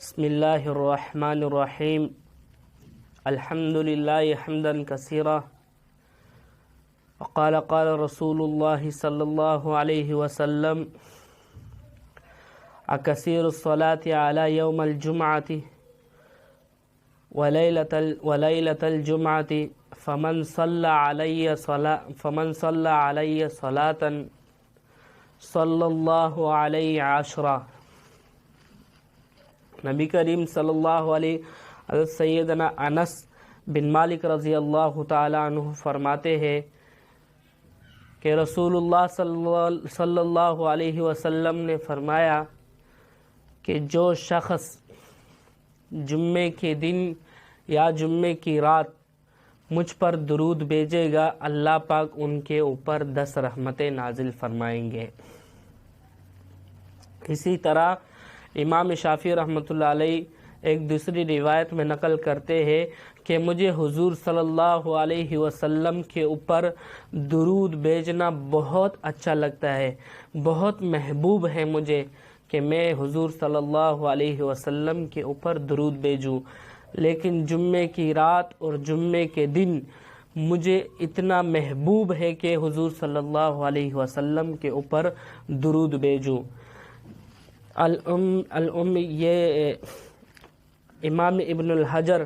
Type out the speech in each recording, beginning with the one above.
بسم اللہ الرحمن الرحیم الحمد للہ حمدا کثیرا وقال قال رسول اللہ صلی اللہ علیہ وسلم اکثیر الصلاة علی یوم الجمعۃ ولیلۃ الجمعۃ فمن صلی علی صلاۃ صلی اللہ علیہ عشرہ۔ نبی کریم صلی اللہ علیہ حضرت سیدنا انس بن مالک رضی اللہ تعالی عنہ فرماتے ہیں کہ رسول اللہ صلی اللہ علیہ وسلم نے فرمایا کہ جو شخص جمعے کے دن یا جمعے کی رات مجھ پر درود بھیجے گا، اللہ پاک ان کے اوپر 10 رحمتیں نازل فرمائیں گے۔ اسی طرح امام شافعی رحمۃ اللہ علیہ ایک دوسری روایت میں نقل کرتے ہیں کہ مجھے حضور صلی اللہ علیہ وسلم کے اوپر درود بھیجنا بہت اچھا لگتا ہے، بہت محبوب ہے مجھے کہ میں حضور صلی اللہ علیہ وسلم کے اوپر درود بھیجوں، لیکن جمعے کی رات اور جمعے کے دن مجھے اتنا محبوب ہے کہ حضور صلی اللہ علیہ وسلم کے اوپر درود بھیجوں۔ یہ امام ابن حجر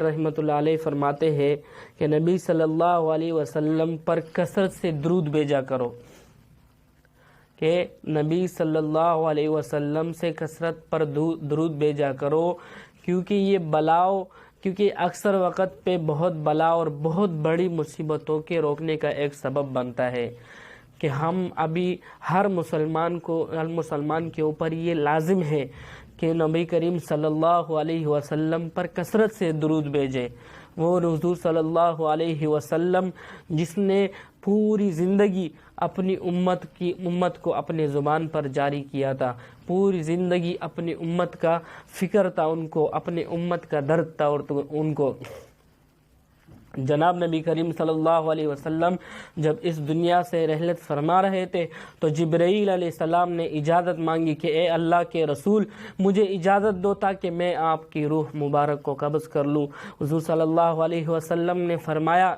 رحمۃ اللہ علیہ فرماتے ہیں کہ نبی صلی اللہ علیہ وسلم پر کثرت سے درود بھیجا کرو، کہ نبی صلی اللہ علیہ وسلم سے کثرت پر درود بھیجا کرو، کیونکہ اکثر وقت پہ بہت بلا اور بہت بڑی مصیبتوں کے روکنے کا ایک سبب بنتا ہے کہ ہم ابھی ہر مسلمان کے اوپر یہ لازم ہے کہ نبی کریم صلی اللہ علیہ وسلم پر کثرت سے درود بھیجے۔ وہ حضور صلی اللہ علیہ وسلم جس نے پوری زندگی اپنی امت کو اپنے زبان پر جاری کیا تھا، پوری زندگی اپنی امت کا فکر تھا، ان کو اپنے امت کا درد تھا، اور ان کو جناب نبی کریم صلی اللہ علیہ وسلم جب اس دنیا سے رحلت فرما رہے تھے تو جبرائیل علیہ السلام نے اجازت مانگی کہ اے اللہ کے رسول مجھے اجازت دو تاکہ میں آپ کی روح مبارک کو قبض کر لوں۔ حضور صلی اللہ علیہ وسلم نے فرمایا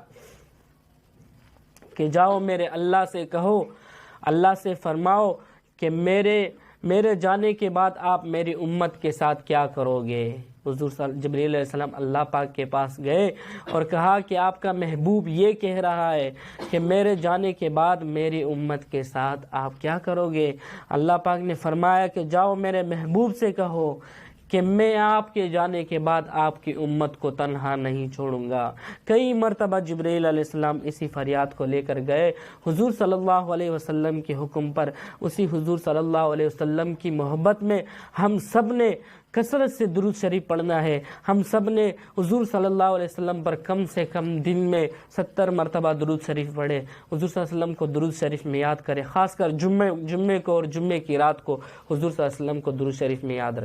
کہ جاؤ میرے اللہ سے کہو، اللہ سے فرماؤ کہ میرے جانے کے بعد آپ میری امت کے ساتھ کیا کرو گے۔ حضور جبرائیل علیہ السلام اللہ پاک کے پاس گئے اور کہا کہ آپ کا محبوب یہ کہہ رہا ہے کہ میرے جانے کے بعد میری امت کے ساتھ آپ کیا کرو گے۔ اللہ پاک نے فرمایا کہ جاؤ میرے محبوب سے کہو کہ میں آپ کے جانے کے بعد آپ کی امت کو تنہا نہیں چھوڑوں گا۔ کئی مرتبہ جبرائیل علیہ السلام اسی فریاد کو لے کر گئے حضور صلی اللہ علیہ وسلم کے حکم پر۔ اسی حضور صلی اللہ علیہ وسلم کی محبت میں ہم سب نے کثرت سے درود شریف پڑھنا ہے، ہم سب نے حضور صلی اللہ علیہ وسلم پر کم سے کم دن میں 70 مرتبہ درود شریف پڑھے، حضور صلی اللہ علیہ وسلم کو درود شریف میں یاد کرے، خاص کر جمعے کو اور جمعے کی رات کو حضور صلی اللہ علیہ وسلم کو درود شریف میں یاد رکھے۔